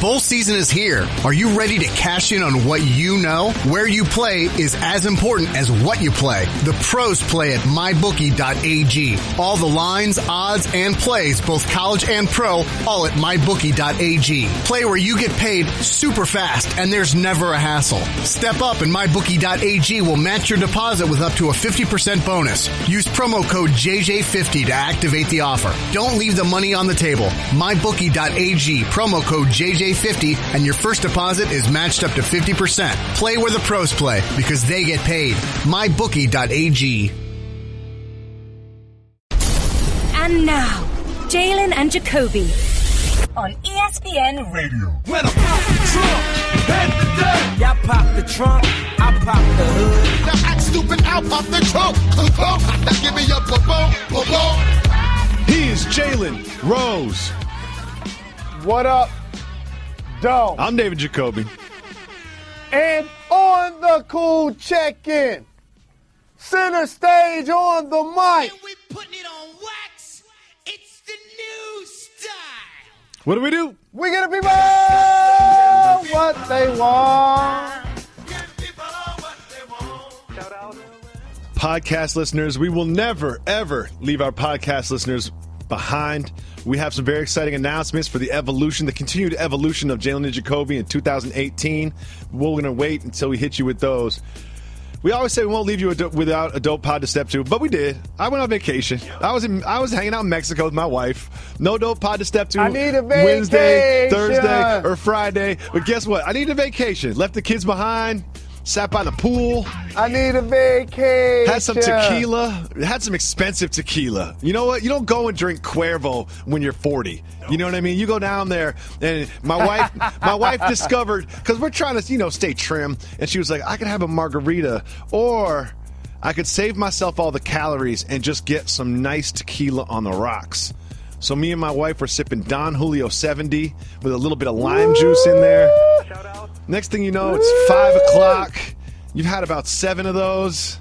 Bowl season is here. Are you ready to cash in on what you know? Where you play is as important as what you play. The pros play at mybookie.ag. All the lines, odds, and plays, both college and pro, all at mybookie.ag. Play where you get paid super fast and there's never a hassle. Step up and mybookie.ag will match your deposit with up to a 50% bonus. Use promo code JJ50 to activate the offer. Don't leave the money on the table. mybookie.ag, promo code JJ50, and your first deposit is matched up to 50%. Play where the pros play because they get paid. mybookie.ag. And now, Jalen and Jacoby on ESPN Radio. When I pop the trunk, head the dirt. Y'all pop the trunk, I pop the hood. Now act stupid, I'll pop the trunk. Now give me a boom. He is Jalen Rose. What up, Dome? I'm David Jacoby. And on the cool check-in, center stage on the mic. And we putting it on wax. It's the new style. What do? We get people what they want. Podcast listeners, we will never, ever leave our podcast listeners behind. We have some very exciting announcements for the continued evolution of Jalen and Jacoby in 2018. We're going to wait until we hit you with those. We always say we won't leave you without a dope pod to step to, but we did. I went on vacation. I was hanging out in Mexico with my wife. No dope pod to step to. I need a vacation. Wednesday, Thursday, or Friday. But guess what? I need a vacation. Left the kids behind. Sat by the pool. I need a vacation. Had some tequila. Had some expensive tequila. You know what? You don't go and drink Cuervo when you're 40. You know what I mean? You go down there, and my wife discovered, because we're trying to, stay trim, and she was like, I could have a margarita, or I could save myself all the calories and just get some nice tequila on the rocks. So me and my wife were sipping Don Julio 70 with a little bit of lime juice in there. Shout out. Next thing you know, it's 5 o'clock. You've had about 7 of those,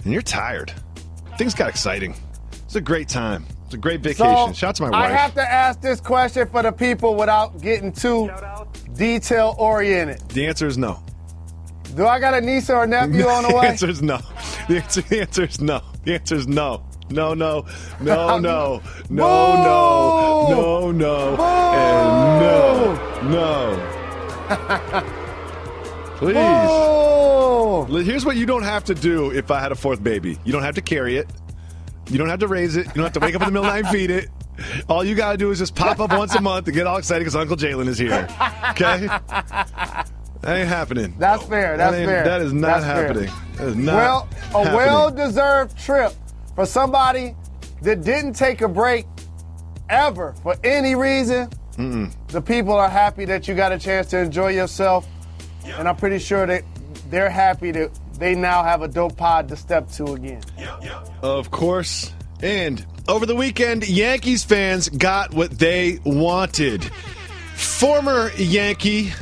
and you're tired. Things got exciting. It's a great time. It's a great vacation. Shout out to my wife. I have to ask this question for the people without getting too detail-oriented. The answer is no. Do I got a niece or a nephew on the way? The answer is no. The answer is no. The answer is no. No, and no. Please. Whoa. Here's what you don't have to do if I had a fourth baby. You don't have to carry it. You don't have to raise it. You don't have to wake up in the middle of the night and feed it. All you got to do is just pop up once a month and get all excited because Uncle Jalen is here. Okay? That ain't happening. That's fair. That's fair. That is not happening. That is not happening. A well-deserved trip for somebody that didn't take a break ever for any reason. The people are happy that you got a chance to enjoy yourself. And I'm pretty sure that they're happy that they now have a dope pod to step to again. Of course. And over the weekend, Yankees fans got what they wanted. Former Yankee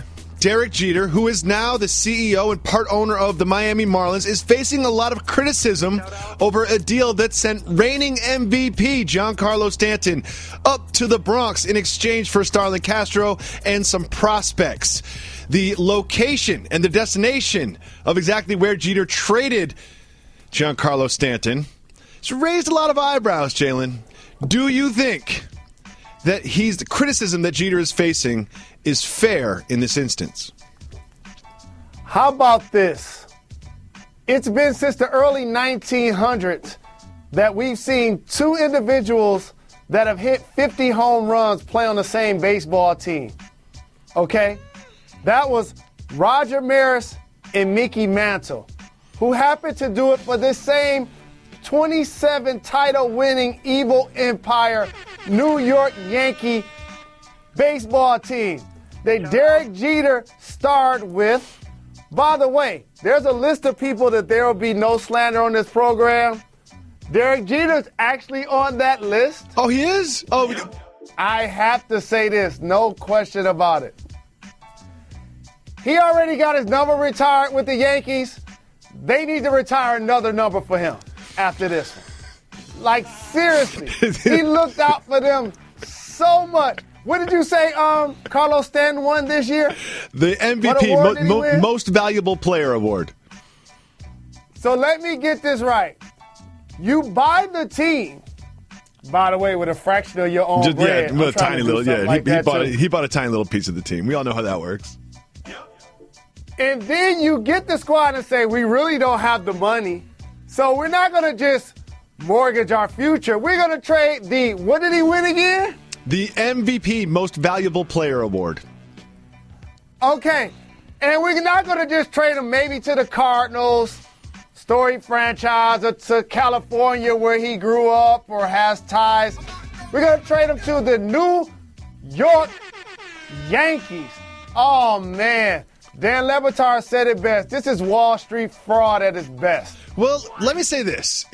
Derek Jeter, who is now the CEO and part owner of the Miami Marlins, is facing a lot of criticism over a deal that sent reigning MVP Giancarlo Stanton up to the Bronx in exchange for Starlin Castro and some prospects. The location and the destination of exactly where Jeter traded Giancarlo Stanton has raised a lot of eyebrows, Jalen. Do you think that the criticism that Jeter is facing is fair in this instance? How about this? It's been since the early 1900s that we've seen two individuals that have hit 50 home runs play on the same baseball team. Okay? That was Roger Maris and Mickey Mantle, who happened to do it for this same 27 title-winning Evil Empire New York Yankee baseball team that Derek Jeter starred with. By the way, there's a list of people that there will be no slander on this program. Derek Jeter's actually on that list. Oh, he is? Oh, I have to say this, no question about it. He already got his number retired with the Yankees. They need to retire another number for him after this one. Like, seriously, he looked out for them so much. What did you say Carlos Stanton won this year? The MVP, Most Valuable Player Award. So let me get this right. You buy the team, by the way, with a fraction of your own bread. Yeah, with a tiny little. Yeah, like he bought a tiny little piece of the team. We all know how that works. And then you get the squad and say, we really don't have the money, so we're not going to just mortgage our future. We're going to trade what did he win again? The MVP, Most Valuable Player Award. Okay. And we're not going to just trade him maybe to the Cardinals, storied franchise, or to California where he grew up or has ties. We're going to trade him to the New York Yankees. Oh, man. Dan Le Batard said it best. This is Wall Street fraud at its best. Well, let me say this,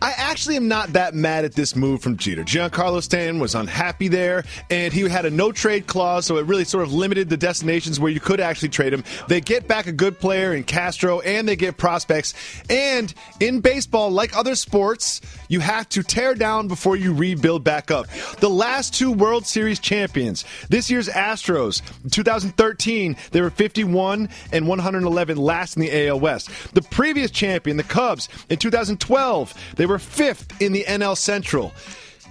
I actually am not that mad at this move from Jeter. Giancarlo Stanton was unhappy there, and he had a no-trade clause, so it really sort of limited the destinations where you could actually trade him. They get back a good player in Castro, and they get prospects. And in baseball, like other sports, you have to tear down before you rebuild back up. The last two World Series champions, this year's Astros, in 2013, they were 51 and 111 last in the AL West. The previous champion, the Cubs, in 2012, they were fifth in the NL Central.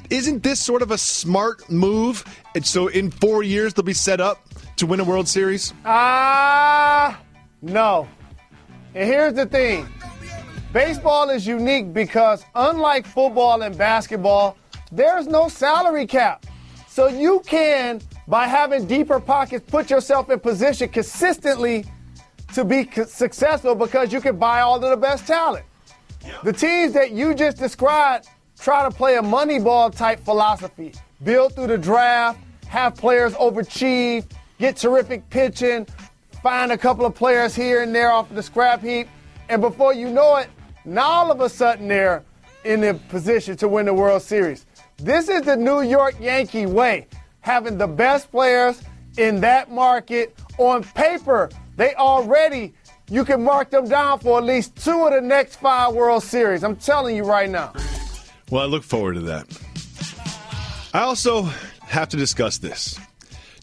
Isn't this sort of a smart move? And so in 4 years, they'll be set up to win a World Series? No. And here's the thing. Baseball is unique because unlike football and basketball, there's no salary cap. So you can, by having deeper pockets, put yourself in position consistently to be successful because you can buy all of the best talent. The teams that you just described try to play a Moneyball type philosophy. Build through the draft, have players overachieve, get terrific pitching, find a couple of players here and there off the scrap heap, and before you know it, now all of a sudden they're in the position to win the World Series. This is the New York Yankee way, having the best players in that market. On paper, you can mark them down for at least 2 of the next 5 World Series. I'm telling you right now. Well, I look forward to that. I also have to discuss this.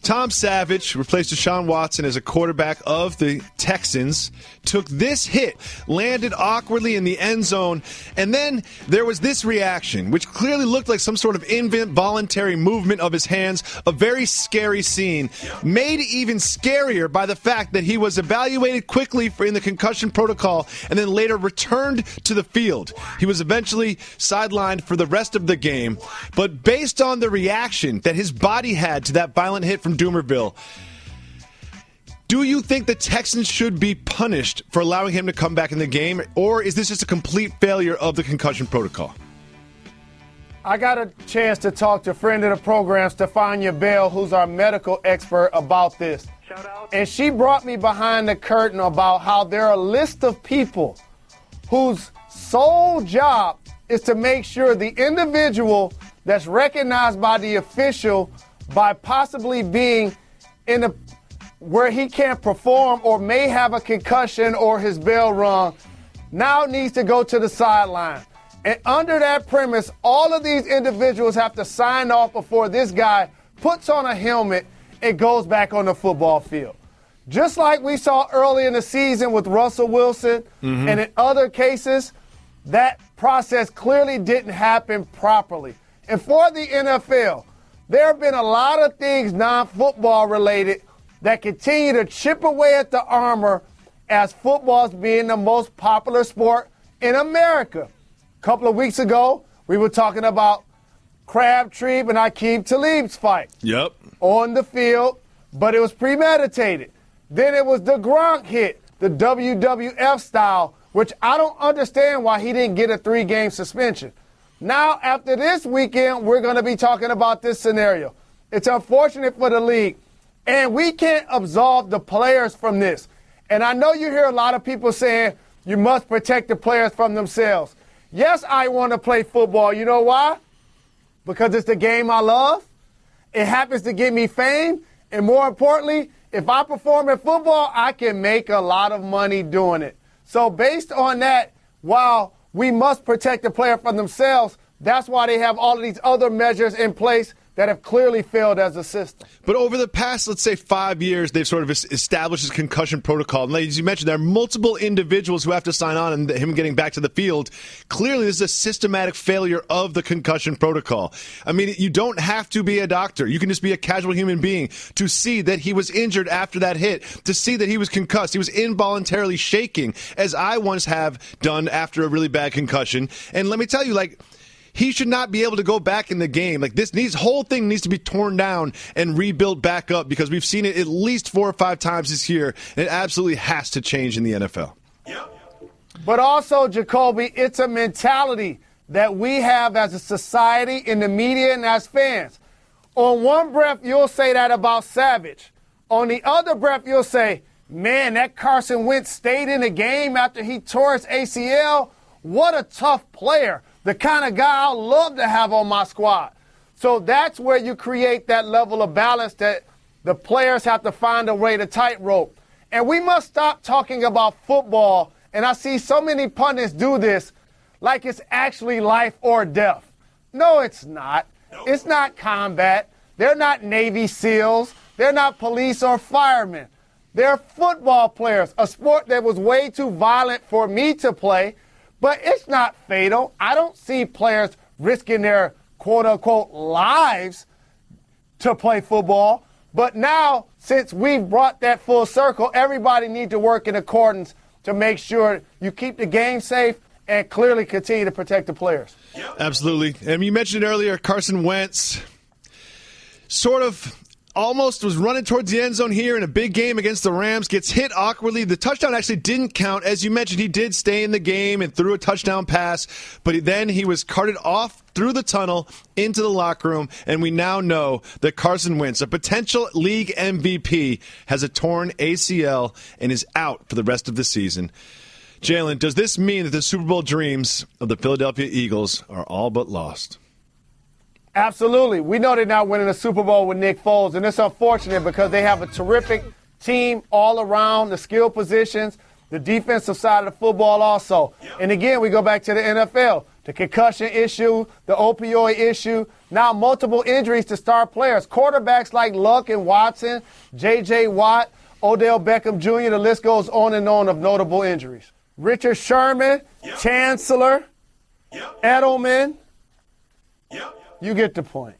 Tom Savage replaced Deshaun Watson as a quarterback of the Texans, took this hit, landed awkwardly in the end zone, and then there was this reaction, which clearly looked like some sort of involuntary movement of his hands, a very scary scene, made even scarier by the fact that he was evaluated quickly in the concussion protocol and then later returned to the field. He was eventually sidelined for the rest of the game, but based on the reaction that his body had to that violent hit from Doomerville, do you think the Texans should be punished for allowing him to come back in the game, or is this just a complete failure of the concussion protocol? I got a chance to talk to a friend of the program, Stefania Bell, who's our medical expert, about this. Shout out. And she brought me behind the curtain about how there are a list of people whose sole job is to make sure the individual that's recognized by the official by possibly being in a where he can't perform or may have a concussion or his bell rung, now needs to go to the sideline. And under that premise, all of these individuals have to sign off before this guy puts on a helmet and goes back on the football field. Just like we saw early in the season with Russell Wilson and in other cases, that process clearly didn't happen properly. And for the NFL, there have been a lot of things non-football related that continue to chip away at the armor as football's being the most popular sport in America. A couple of weeks ago, we were talking about Crabtree and Aqib Talib's fight. Yep. On the field, but it was premeditated. Then it was the Gronk hit, the WWF style, which I don't understand why he didn't get a 3-game suspension. Now, after this weekend, we're going to be talking about this scenario. It's unfortunate for the league, and we can't absolve the players from this. And I know you hear a lot of people saying you must protect the players from themselves. Yes, I want to play football. You know why? Because it's the game I love. It happens to give me fame. And more importantly, if I perform in football, I can make a lot of money doing it. So based on that, while we must protect the player from themselves, that's why they have all of these other measures in place that have clearly failed as a system. But over the past, let's say, 5 years, they've sort of established this concussion protocol. And as you mentioned, there are multiple individuals who have to sign on, and him getting back to the field. Clearly, this is a systematic failure of the concussion protocol. I mean, you don't have to be a doctor. You can just be a casual human being to see that he was injured after that hit, to see that he was concussed. He was involuntarily shaking, as I once have done after a really bad concussion. And let me tell you, he should not be able to go back in the game. This whole thing needs to be torn down and rebuilt back up, because we've seen it at least 4 or 5 times this year, and it absolutely has to change in the NFL. But also, Jacoby, it's a mentality that we have as a society, in the media, and as fans. On one breath, you'll say that about Savage. On the other breath, you'll say, man, that Carson Wentz stayed in the game after he tore his ACL. What a tough player. The kind of guy I'd love to have on my squad. So that's where you create that level of balance that the players have to find a way to tightrope. And we must stop talking about football, and I see so many pundits do this like it's actually life or death. No, it's not. It's not combat. They're not Navy SEALs. They're not police or firemen. They're football players, a sport that was way too violent for me to play. But it's not fatal. I don't see players risking their quote-unquote lives to play football. But now, since we've brought that full circle, everybody needs to work in accordance to make sure you keep the game safe and clearly continue to protect the players. Absolutely. And you mentioned earlier, Carson Wentz sort of almost was running towards the end zone here in a big game against the Rams, gets hit awkwardly. The touchdown actually didn't count. As you mentioned, he did stay in the game and threw a touchdown pass, but then he was carted off through the tunnel into the locker room, and we now know that Carson Wentz, a potential league MVP, has a torn ACL and is out for the rest of the season. Jalen, does this mean that the Super Bowl dreams of the Philadelphia Eagles are all but lost? Absolutely. We know they're not winning a Super Bowl with Nick Foles, and it's unfortunate because they have a terrific team all around, the skill positions, the defensive side of the football also. And again, we go back to the NFL, the concussion issue, the opioid issue, now multiple injuries to star players, quarterbacks like Luck and Watson, J.J. Watt, Odell Beckham Jr., the list goes on and on of notable injuries. Richard Sherman, Chancellor, Edelman. You get the point.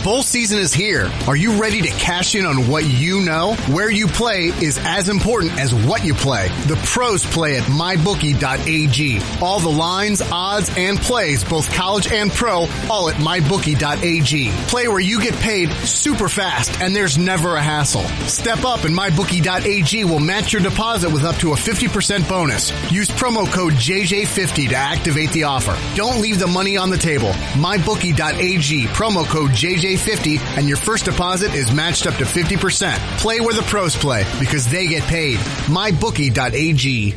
Bowl season is here. Are you ready to cash in on what you know? Where you play is as important as what you play. The pros play at mybookie.ag. All the lines, odds, and plays, both college and pro, all at mybookie.ag. Play where you get paid super fast and there's never a hassle. Step up and mybookie.ag will match your deposit with up to a 50% bonus. Use promo code JJ50 to activate the offer. Don't leave the money on the table. Mybookie.ag, promo code JJ50, and your first deposit is matched up to 50%. Play where the pros play because they get paid. MyBookie.ag.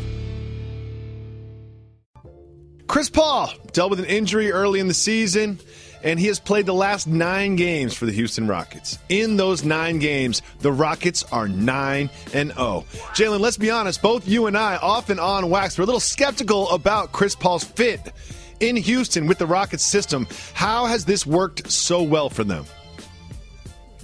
Chris Paul dealt with an injury early in the season, and he has played the last 9 games for the Houston Rockets. In those 9 games, the Rockets are 9-0. Jalen, let's be honest, both you and I, off and on wax, we're a little skeptical about Chris Paul's fit in Houston with the Rockets system. How has this worked so well for them?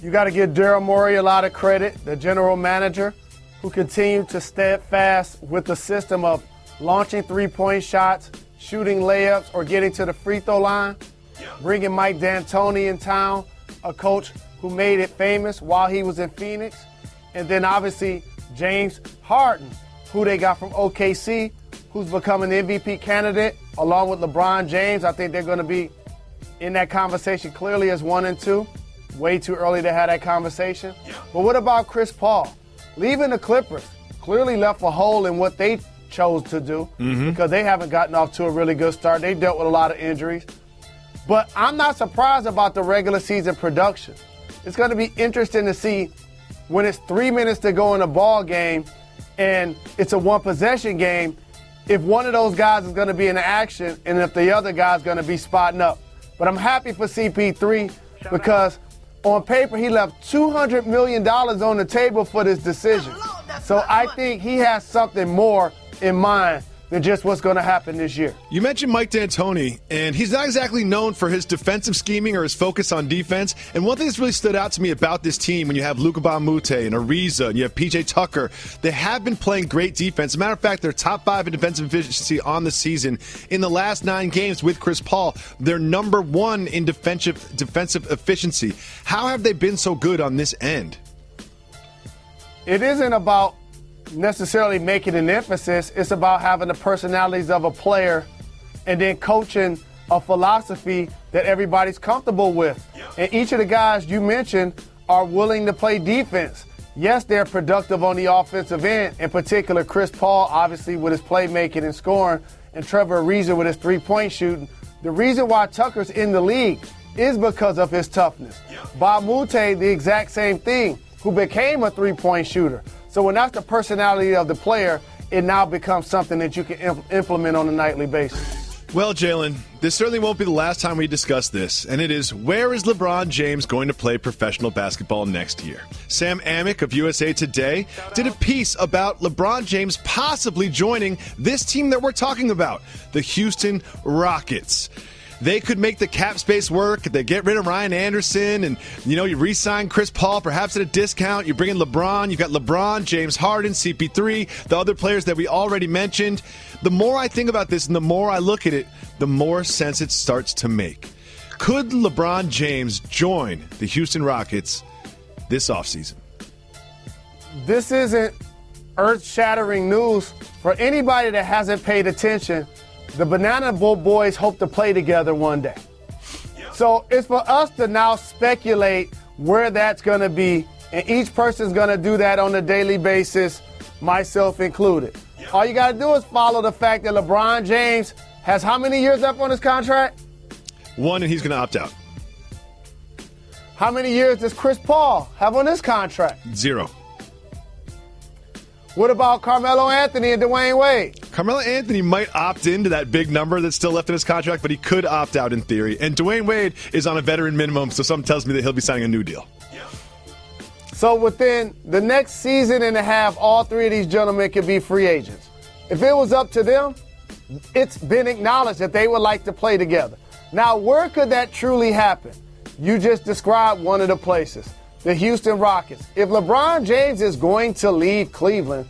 You got to give Daryl Morey a lot of credit, the general manager, who continued to steadfast with the system of launching three-point shots, shooting layups, or getting to the free throw line. Bringing Mike D'Antoni in town, a coach who made it famous while he was in Phoenix. And then obviously James Harden, who they got from OKC, who's become an MVP candidate along with LeBron James. I think they're going to be in that conversation clearly as 1 and 2. Way too early to have that conversation. But what about Chris Paul? Leaving the Clippers clearly left a hole in what they chose to do because they haven't gotten off to a really good start. They dealt with a lot of injuries. But I'm not surprised about the regular season production. It's going to be interesting to see when it's 3 minutes to go in a ball game and it's a one-possession game, if one of those guys is going to be in action and if the other guy's going to be spotting up. But I'm happy for CP3 because on paper he left $200 million on the table for this decision. So I think he has something more in mind than just what's going to happen this year. You mentioned Mike D'Antoni, and he's not exactly known for his defensive scheming or his focus on defense. And one thing that's really stood out to me about this team, when you have Luka Bamute and Ariza and you have PJ Tucker, they have been playing great defense. As a matter of fact, they're top 5 in defensive efficiency on the season. In the last 9 games with Chris Paul, they're number 1 in defensive efficiency. How have they been so good on this end? It isn't about necessarily making an emphasis. It's about having the personalities of a player and then coaching a philosophy that everybody's comfortable with. And each of the guys you mentioned are willing to play defense. Yes, they're productive on the offensive end, in particular Chris Paul, obviously, with his playmaking and scoring, and Trevor Ariza with his three-point shooting. The reason why Tucker's in the league is because of his toughness. Bamute, the exact same thing, who became a three-point shooter. So when that's the personality of the player, it now becomes something that you can implement on a nightly basis. Well, Jalen, this certainly won't be the last time we discuss this, and it is, where is LeBron James going to play professional basketball next year? Sam Amick of USA Today did a piece about LeBron James possibly joining this team that we're talking about, the Houston Rockets. They could make the cap space work. They get rid of Ryan Anderson, and you re-sign Chris Paul, perhaps at a discount. You bring in LeBron. You've got LeBron, James Harden, CP3, the other players that we already mentioned. The more I think about this and the more I look at it, the more sense it starts to make. Could LeBron James join the Houston Rockets this offseason? This isn't earth-shattering news for anybody that hasn't paid attention. The Banana Boat Boys hope to play together one day. So it's for us to now speculate where that's going to be, and each person's going to do that on a daily basis, myself included. All you got to do is follow the fact that LeBron James has how many years left on his contract? 1, and he's going to opt out. How many years does Chris Paul have on his contract? 0. What about Carmelo Anthony and Dwayne Wade? Carmelo Anthony might opt into that big number that's still left in his contract, but he could opt out in theory. And Dwayne Wade is on a veteran minimum, so something tells me that he'll be signing a new deal. So within the next season and a half, all 3 of these gentlemen could be free agents. If it was up to them, it's been acknowledged that they would like to play together. Now, where could that truly happen? You just described one of the places. The Houston Rockets. If LeBron James is going to leave Cleveland,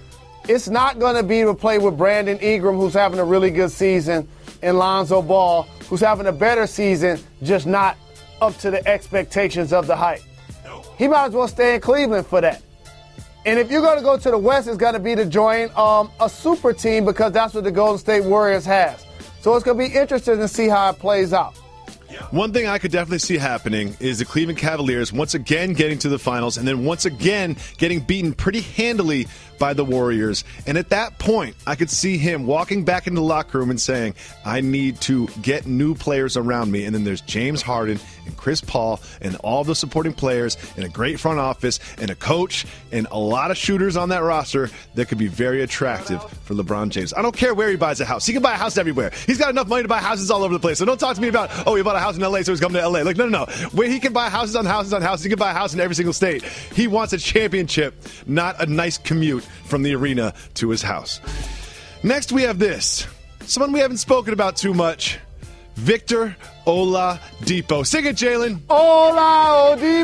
it's not going to be to play with Brandon Ingram, who's having a really good season, and Lonzo Ball, who's having a better season, just not up to the expectations of the hype. He might as well stay in Cleveland for that. And if you're going to go to the West, it's going to be to join a super team, because that's what the Golden State Warriors has. So it's going to be interesting to see how it plays out. One thing I could definitely see happening is the Cleveland Cavaliers once again getting to the finals, and then once again getting beaten pretty handily by the Warriors. And at that point, I could see him walking back into the locker room and saying, I need to get new players around me. And then there's James Harden and Chris Paul and all the supporting players and a great front office and a coach and a lot of shooters on that roster that could be very attractive for LeBron James. I don't care where he buys a house. He can buy a house everywhere. He's got enough money to buy houses all over the place. So don't talk to me about, oh, he bought a house in L.A., so he's coming to L.A. Like, no. Where he can buy houses on houses on houses. He can buy a house in every single state. He wants a championship, not a nice commute from the arena to his house. Next, we have this. Someone we haven't spoken about too much. Victor Oladipo. Sing it, Jalen. Oladipo!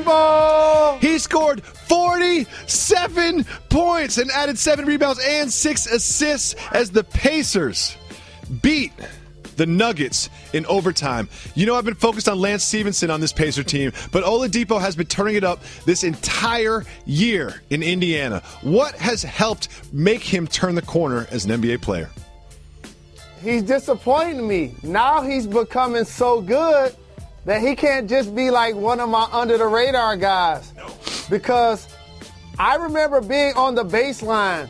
He scored 47 points and added 7 rebounds and 6 assists as the Pacers beat the Nuggets in overtime. I've been focused on Lance Stevenson on this Pacer team, but Oladipo has been turning it up this entire year in Indiana. What has helped make him turn the corner as an NBA player? He's disappointing me. Now he's becoming so good that he can't just be like one of my under-the-radar guys. Because I remember being on the baseline.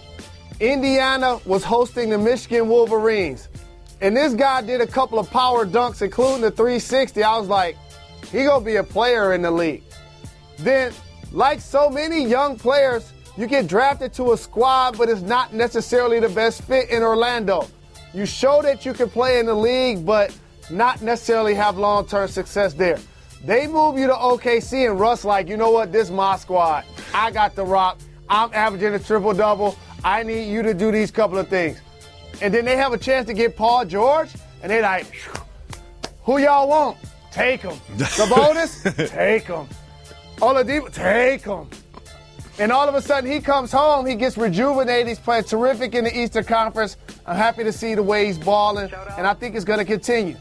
Indiana was hosting the Michigan Wolverines. And this guy did a couple of power dunks, including the 360. I was like, he gonna be a player in the league. Then, like so many young players, you get drafted to a squad, but it's not necessarily the best fit in Orlando. You show that you can play in the league, but not necessarily have long-term success there. They move you to OKC, and Russ like, you know what, this is my squad. I got the rock. I'm averaging a triple-double. I need you to do these couple of things. And then they have a chance to get Paul George, and they like, who y'all want? Take him. Sabonis? Take him. Oladipo? Take him. And all of a sudden, he comes home, he gets rejuvenated, he's playing terrific in the Eastern Conference. I'm happy to see the way he's balling, and I think it's going to continue.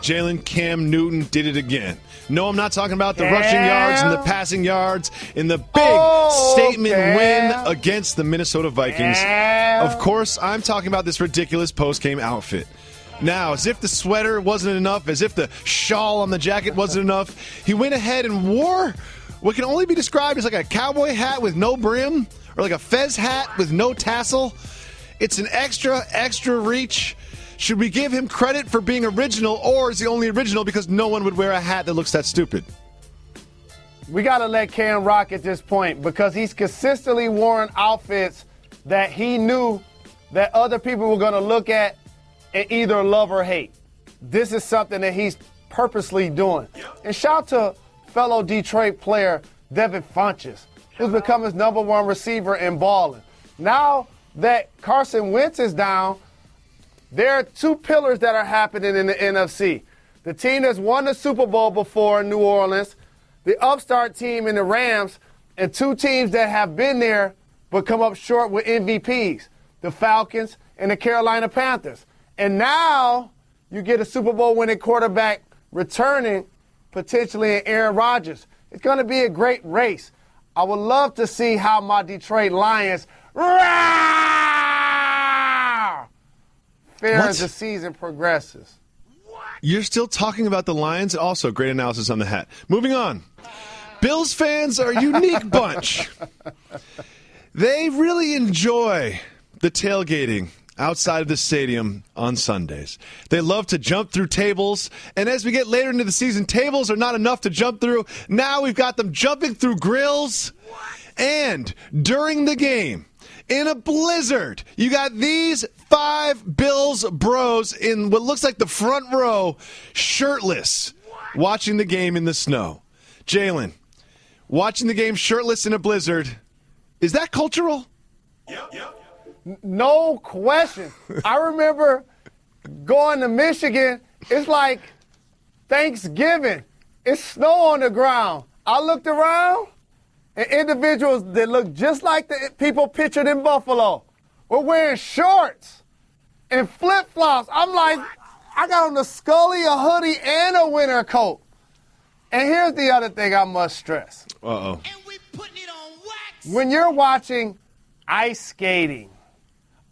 Jalen Cam Newton did it again. No, I'm not talking about the rushing yards and the passing yards in the big statement win against the Minnesota Vikings. Of course, I'm talking about this ridiculous post-game outfit. Now, as if the sweater wasn't enough, as if the shawl on the jacket wasn't enough, he went ahead and wore what can only be described as like a cowboy hat with no brim or like a fez hat with no tassel. It's an extra reach. Should we give him credit for being original, or is he only original because no one would wear a hat that looks that stupid? We got to let Cam rock at this point because he's consistently worn outfits that he knew that other people were going to look at and either love or hate. This is something that he's purposely doing. And shout out to fellow Detroit player Devin Funchess, who's become his number one receiver in balling. Now that Carson Wentz is down, there are two pillars that are happening in the NFC. The team that's won the Super Bowl before, New Orleans, the upstart team in the Rams, and two teams that have been there but come up short with MVPs, the Falcons and the Carolina Panthers. And now you get a Super Bowl winning quarterback returning potentially in Aaron Rodgers. It's going to be a great race. I would love to see how my Detroit Lions fare as the season progresses. You're still talking about the Lions? Also, great analysis on the hat. Moving on. Bills fans are a unique bunch. They really enjoy the tailgating outside of the stadium on Sundays. They love to jump through tables, and as we get later into the season, tables are not enough to jump through. Now we've got them jumping through grills. And during the game, in a blizzard, you got these 5 Bills bros in what looks like the front row, shirtless, watching the game in the snow. Jalen, watching the game shirtless in a blizzard, is that cultural? No question. I remember going to Michigan. It's like Thanksgiving. It's snow on the ground. I looked around, and individuals that look just like the people pictured in Buffalo were wearing shorts and flip-flops. I'm like, I got on the Scully, a hoodie, and a winter coat. And here's the other thing I must stress. Uh-oh. And we putting it on wax. When you're watching ice skating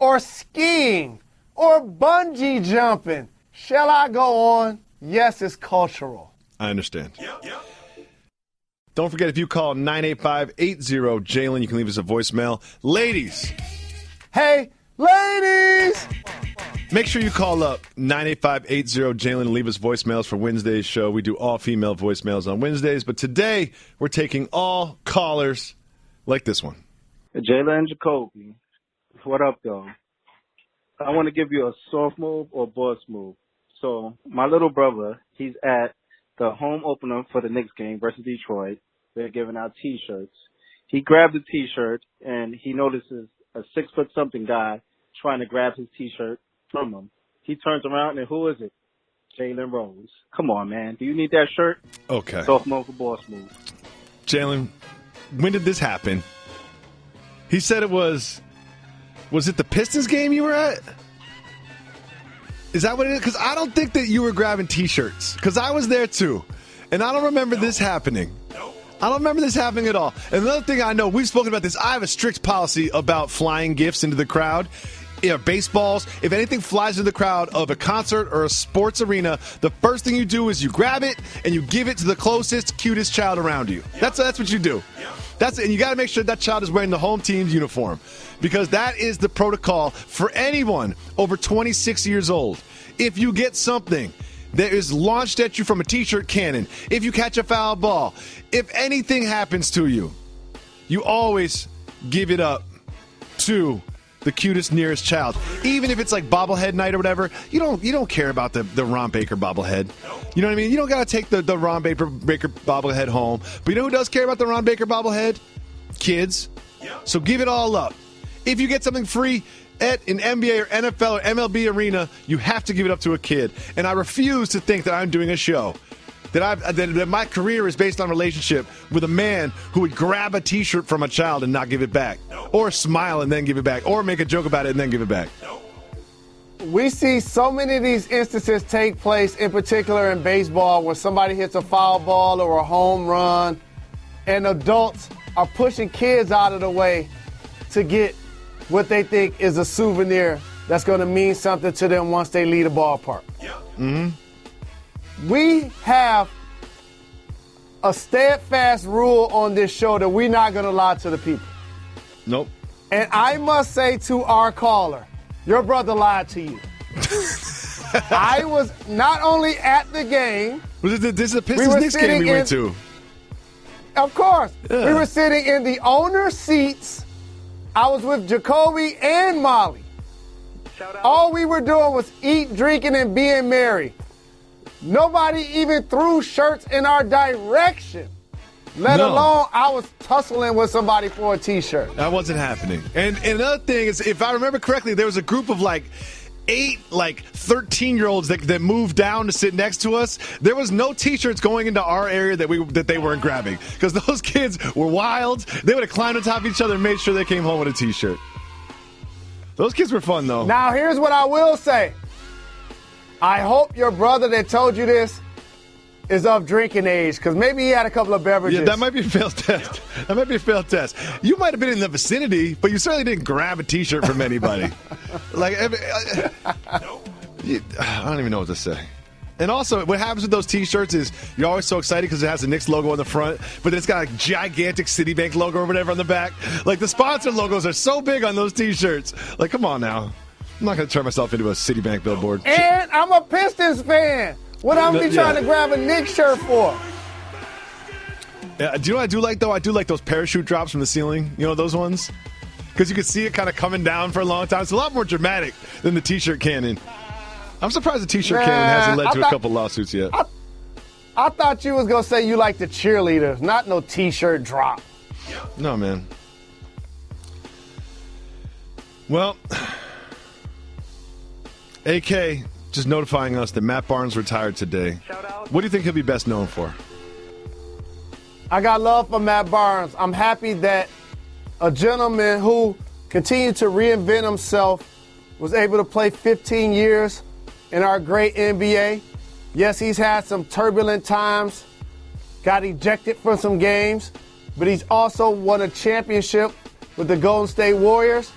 or skiing or bungee jumping, shall I go on? Yes, it's cultural. I understand. Don't forget, if you call 985-80-JALEN, you can leave us a voicemail. Ladies. Hey, ladies! Make sure you call up 985-80-JALEN and leave us voicemails for Wednesday's show. We do all female voicemails on Wednesdays, but today we're taking all callers like this one. Jalen and Jacoby, what up, though? I want to give you a soft move or boss move. So my little brother, he's at the home opener for the Knicks game versus Detroit. They're giving out T-shirts. He grabbed the T-shirt, and he notices a 6-foot-something guy trying to grab his T-shirt from him. He turns around, and who is it? Jalen Rose. Come on, man. Do you need that shirt? Okay. Soft move or boss move. Jalen, when did this happen? He said it was it the Pistons game you were at? Is that what it is? Because I don't think that you were grabbing T-shirts. Because I was there, too. And I don't remember this happening. I don't remember this happening at all. And another thing I know, we've spoken about this, I have a strict policy about flying gifts into the crowd. Baseballs, if anything flies into the crowd of a concert or a sports arena, the first thing you do is you grab it and you give it to the closest, cutest child around you. That's what you do. And you got to make sure that child is wearing the home team's uniform, because that is the protocol for anyone over 26 years old. If you get something that is launched at you from a T-shirt cannon, if you catch a foul ball, if anything happens to you, you always give it up to the cutest, nearest child. Even if it's like bobblehead night or whatever, you don't care about the Ron Baker bobblehead. You know what I mean? You don't got to take the Ron Baker bobblehead home. But you know who does care about the Ron Baker bobblehead? Kids. So give it all up. If you get something free, at an NBA or NFL or MLB arena, you have to give it up to a kid. And I refuse to think that I'm doing a show that my career is based on a relationship with a man who would grab a T-shirt from a child and not give it back, or smile and then give it back, or make a joke about it and then give it back. We see so many of these instances take place, in particular in baseball, where somebody hits a foul ball or a home run, and adults are pushing kids out of the way to get what they think is a souvenir that's going to mean something to them once they leave the ballpark. Mm-hmm. We have a steadfast rule on this show that we're not going to lie to the people. Nope. And I must say to our caller, your brother lied to you. I was not only at the game. This is a Pistons-Knicks game we went to. Of course. Yeah. We were sitting in the owner's seats. I was with Jacoby and Molly. All we were doing was eat, drinking, and being merry. Nobody even threw shirts in our direction, let alone I was tussling with somebody for a T-shirt. That wasn't happening. And another thing is, if I remember correctly, there was a group of 8 13-year-olds that moved down to sit next to us. There was no T-shirts going into our area that they weren't grabbing, because those kids were wild. They would have climbed on top of each other and made sure they came home with a T-shirt. Those kids were fun, though. Now, here's what I will say. I hope your brother that told you this is of drinking age, because maybe he had a couple of beverages. Yeah, that might be a failed test. That might be a failed test. You might have been in the vicinity, but you certainly didn't grab a T-shirt from anybody. I don't even know what to say. And also, what happens with those T-shirts is you're always so excited because it has the Knicks logo on the front, but then it's got a gigantic Citibank logo or whatever on the back. The sponsor logos are so big on those T-shirts. Come on now. I'm not going to turn myself into a Citibank billboard. And I'm a Pistons fan. What I'm trying to grab a Knicks shirt for? Do you know what I do like, though? I do like those parachute drops from the ceiling. You know those ones? Because you can see it kind of coming down for a long time. It's a lot more dramatic than the T-shirt cannon. I'm surprised the T-shirt cannon hasn't led to a couple lawsuits yet. I thought you was going to say you like the cheerleaders, not no T-shirt drop. No, man. Well, AK just notifying us that Matt Barnes retired today. What do you think he'll be best known for? I got love for Matt Barnes. I'm happy that a gentleman who continued to reinvent himself was able to play 15 years in our great NBA. Yes, he's had some turbulent times, got ejected from some games, but he's also won a championship with the Golden State Warriors.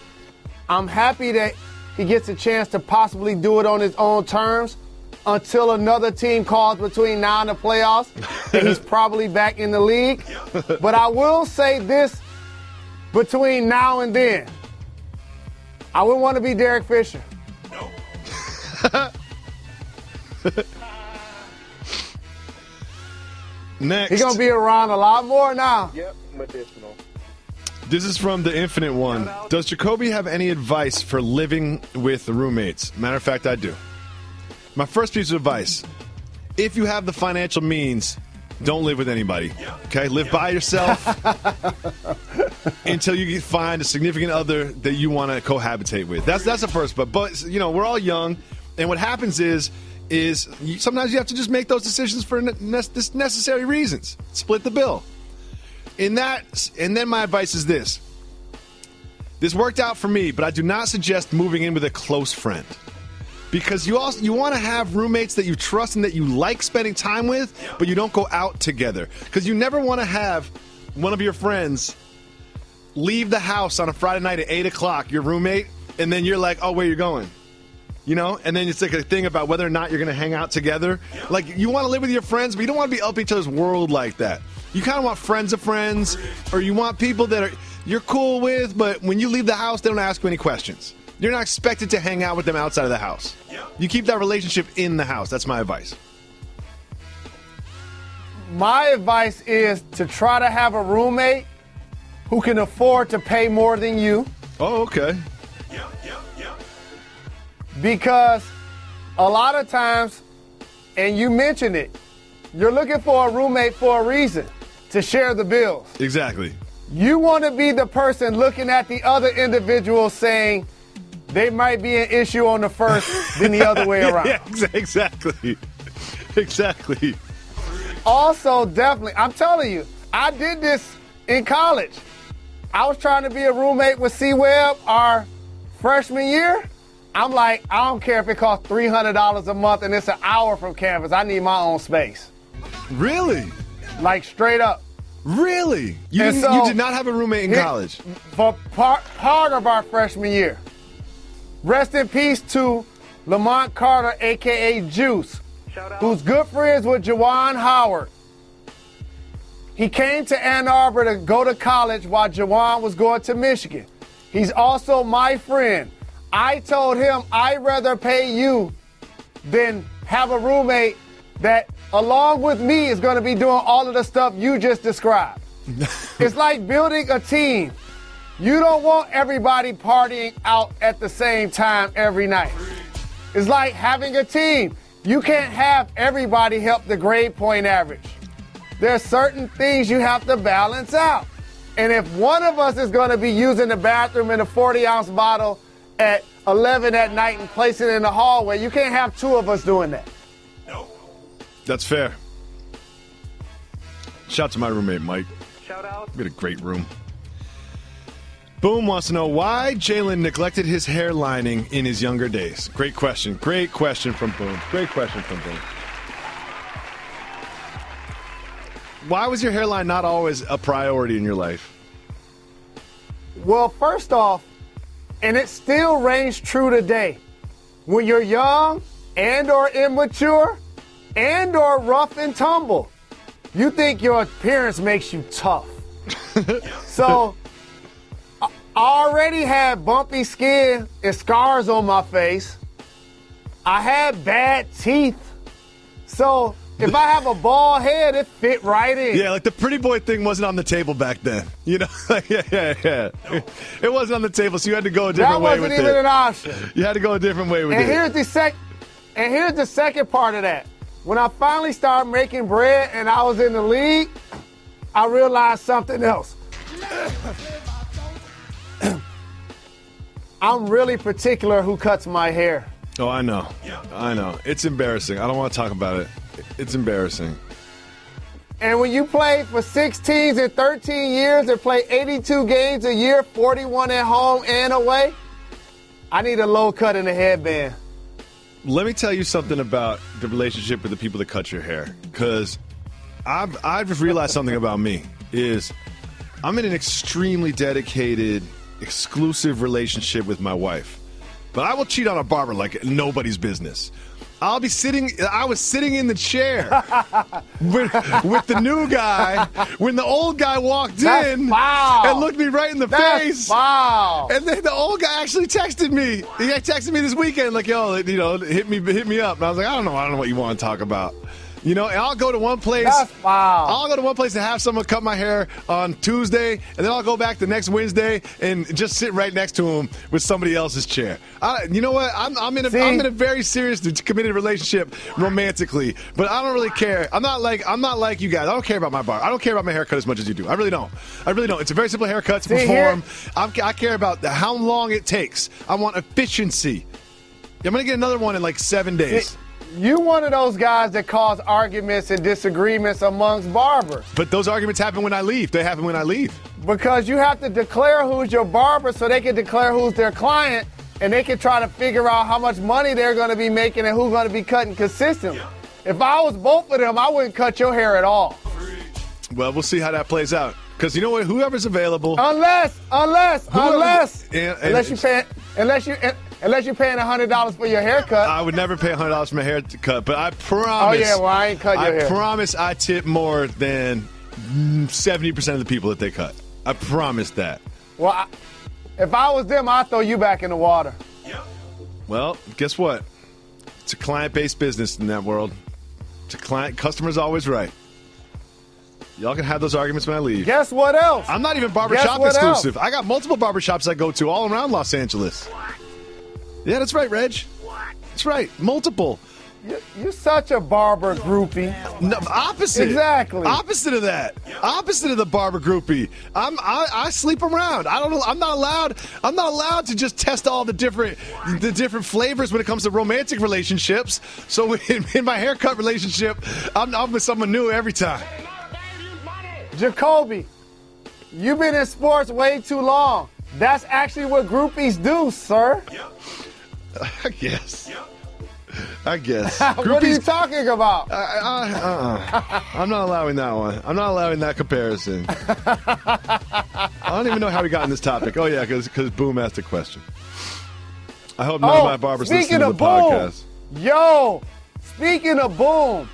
I'm happy that he gets a chance to possibly do it on his own terms until another team calls between now and the playoffs, and he's probably back in the league. But I will say this between now and then. I wouldn't want to be Derek Fisher. No. Next. He's going to be around a lot more now. Yep, medicinal. This is from the Infinite One. Does Jacoby have any advice for living with roommates? Matter of fact, I do. My first piece of advice, if you have the financial means, don't live with anybody. Okay? Live by yourself until you find a significant other that you want to cohabitate with. That's the first. But we're all young, and what happens is sometimes you have to just make those decisions for necessary reasons. Split the bill. And then my advice is this. This worked out for me, but I do not suggest moving in with a close friend. Because you want to have roommates that you trust and that you like spending time with, but you don't go out together. Because you never want to have one of your friends leave the house on a Friday night at 8 o'clock, your roommate, and then you're like, oh, where you going? And then it's a thing about whether or not you're going to hang out together. You want to live with your friends, but you don't want to be up each other's world like that. You kind of want friends of friends, or you want people that you're cool with, but when you leave the house, they don't ask you any questions. You're not expected to hang out with them outside of the house. You keep that relationship in the house. That's my advice. My advice is to try to have a roommate who can afford to pay more than you. Oh, okay. Because a lot of times, and you mentioned it, you're looking for a roommate for a reason, to share the bills. Exactly. You want to be the person looking at the other individual saying, they might be an issue on the first than the other way around. Yeah, exactly. Exactly. Also, definitely, I'm telling you, I did this in college. I was trying to be a roommate with C-Webb our freshman year. I'm like, I don't care if it costs $300 a month and it's an hour from campus. I need my own space. Really? Like, straight up. Really? You did not have a roommate in college? For part of our freshman year. Rest in peace to Lamont Carter, a.k.a. Juice, who's good friends with Juwan Howard. He came to Ann Arbor to go to college while Juwan was going to Michigan. He's also my friend. I told him I'd rather pay you than have a roommate that, along with me, is going to be doing all of the stuff you just described. It's like building a team. You don't want everybody partying out at the same time every night. It's like having a team. You can't have everybody help the grade point average. There's certain things you have to balance out. And if one of us is going to be using the bathroom in a 40-ounce bottle at 11 at night and placing it in the hallway, you can't have two of us doing that. That's fair. Shout out to my roommate, Mike. Shout out. We had a great room. Boom wants to know why Jalen neglected his hair lining in his younger days. Great question. Great question from Boom. Great question from Boom. Why was your hairline not always a priority in your life? Well, first off, and it still reigns true today, when you're young and or immature and or rough and tumble, you think your appearance makes you tough. So I already had bumpy skin and scars on my face. I had bad teeth. So if I have a bald head, it fit right in. Yeah, like the pretty boy thing wasn't on the table back then. You know, yeah. It wasn't on the table, so you had to go a different way with it. That wasn't even an option. You had to go a different way with it. And here's the second part of that. When I finally started making bread and I was in the league, I realized something else. I'm really particular who cuts my hair. Oh, I know. It's embarrassing. I don't want to talk about it. It's embarrassing. And when you play for 16 and 13 years and play 82 games a year, 41 at home and away, I need a low cut and a headband. Let me tell you something about the relationship with the people that cut your hair, because I've realized something about me is I'm in an extremely dedicated, exclusive relationship with my wife. But I will cheat on a barber like nobody's business. I was sitting in the chair with the new guy when the old guy walked in and looked me right in the face. Wow. And then the old guy actually texted me. He texted me this weekend like, yo, hit me up. And I was like, I don't know what you want to talk about. You know, and I'll go to one place. I'll go to one place to have someone cut my hair on Tuesday, and then I'll go back the next Wednesday and just sit right next to him with somebody else's chair. You know what? I'm in a very serious, committed relationship romantically, but I don't really care. I'm not like you guys. I don't care about my bar. I don't care about my haircut as much as you do. I really don't. It's a very simple haircut to perform. I care about how long it takes. I want efficiency. I'm going to get another one in like 7 days. You one of those guys that cause arguments and disagreements amongst barbers. But those arguments happen when I leave. They happen when I leave. Because you have to declare who's your barber so they can declare who's their client, and they can try to figure out how much money they're going to be making and who's going to be cutting consistently. If I was both of them, I wouldn't cut your hair at all. Well, we'll see how that plays out. Because you know what? Whoever's available. Unless you're paying $100 for your haircut. I would never pay $100 for my haircut, but I promise. Oh, yeah, well, I ain't cut your hair. I promise I tip more than 70% of the people that they cut. I promise that. Well, if I was them, I'd throw you back in the water. Yep. Well, guess what? It's a client-based business in that world. Customer's always right. Y'all can have those arguments when I leave. Guess what else? I'm not even barbershop exclusive. I got multiple barbershops I go to all around Los Angeles. Yeah, that's right, Reg. That's right. Multiple You're such a barber groupie. No, opposite. Exactly. Opposite of that. Opposite of the barber groupie. I sleep around. I don't know. I'm not allowed to just test all the different flavors when it comes to romantic relationships. So in my haircut relationship, I'm with someone new every time. Jacoby, you've been in sports way too long. That's actually what groupies do, sir. I guess. What are you talking about? I'm not allowing that one. I'm not allowing that comparison. I don't even know how we got on this topic. Oh, yeah, because Boom asked a question. I hope none of my barbers listen to the podcast. Yo, speaking of Boom,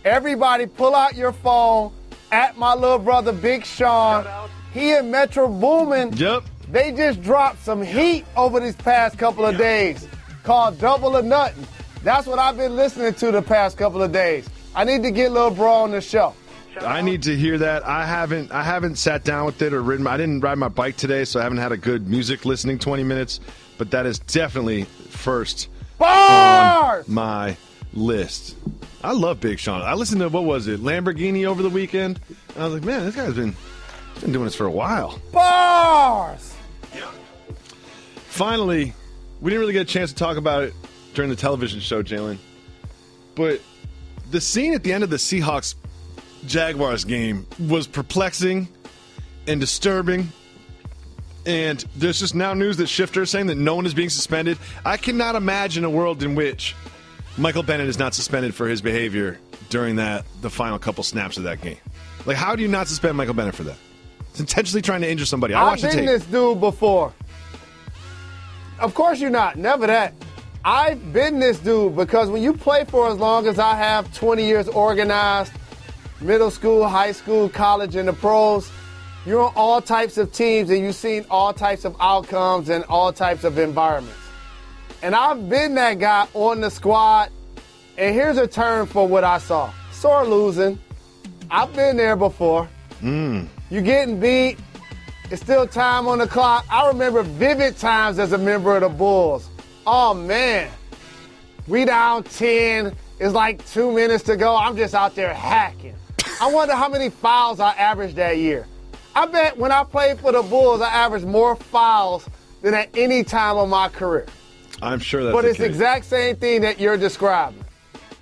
everybody pull out your phone at my little brother Big Sean. He and Metro Boomin. Yep. They just dropped some heat over these past couple of days called Double or Nothing. That's what I've been listening to the past couple of days. I need to get Lil Bro on the show. I need to hear that. I haven't sat down with it or ridden. I didn't ride my bike today, so I haven't had a good music listening 20 minutes. But that is definitely first on my list. I love Big Sean. I listened to, what was it, Lamborghini over the weekend. And I was like, man, this guy's been doing this for a while. Bars! Finally, we didn't really get a chance to talk about it during the television show, Jalen. But the scene at the end of the Seahawks-Jaguars game was perplexing and disturbing. And there's just now news that Shifter is saying that no one is being suspended. I cannot imagine a world in which Michael Bennett is not suspended for his behavior during the final couple snaps of that game. Like, how do you not suspend Michael Bennett for that? It's intentionally trying to injure somebody. I've been this dude before. Of course you're not. Never that. I've been this dude because when you play for as long as I have, 20 years organized, middle school, high school, college, and the pros, you're on all types of teams and you've seen all types of outcomes and all types of environments. And I've been that guy on the squad, and here's a term for what I saw. Sore losing. I've been there before. You're getting beat. It's still time on the clock. I remember vivid times as a member of the Bulls. Oh, man. We down 10. It's like 2 minutes to go. I'm just out there hacking. I wonder how many fouls I averaged that year. I bet when I played for the Bulls, I averaged more fouls than at any time of my career. I'm sure that's But it's the the exact same thing that you're describing.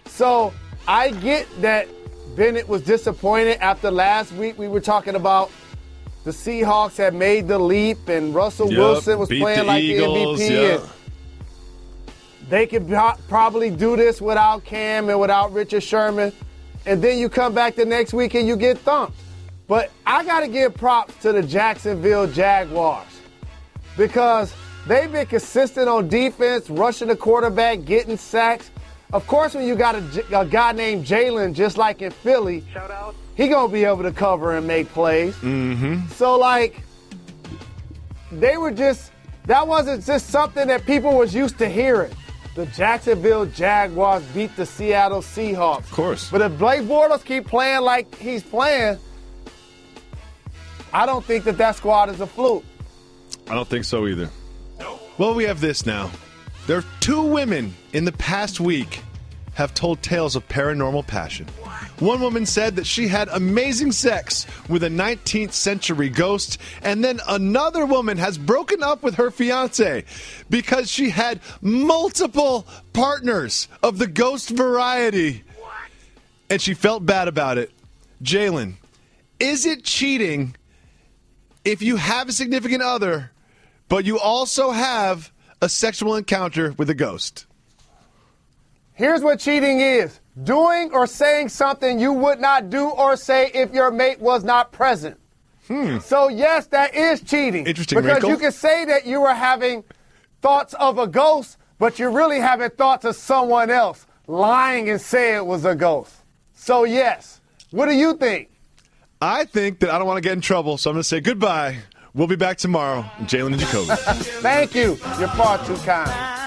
So I get that Bennett was disappointed after last week. We were talking about the Seahawks had made the leap and Russell Wilson was playing like Eagles, the MVP. And they could probably do this without Cam and without Richard Sherman. And then you come back the next week and you get thumped. But I got to give props to the Jacksonville Jaguars because they've been consistent on defense, rushing the quarterback, getting sacks. Of course, when you got a guy named Jalen, just like in Philly, he going to be able to cover and make plays. So, that wasn't just something that people was used to hearing. The Jacksonville Jaguars beat the Seattle Seahawks. Of course. But if Blake Bortles keep playing like he's playing, I don't think that squad is a fluke. I don't think so either. Well, we have this now. There are 2 women in the past week have told tales of paranormal passion. One woman said that she had amazing sex with a 19th century ghost, and then another woman has broken up with her fiance because she had multiple partners of the ghost variety, and she felt bad about it. Jalen, is it cheating if you have a significant other, but you also have a sexual encounter with a ghost? Here's what cheating is. Doing or saying something you would not do or say if your mate was not present. So, yes, that is cheating. Interesting, because wrinkle. you can say that you were having thoughts of a ghost, but you're really having thoughts of someone else, lying and say it was a ghost. So, yes. What do you think? I think that I don't want to get in trouble, so I'm going to say goodbye. We'll be back tomorrow. Jalen and Jacoby. Thank you. You're far too kind.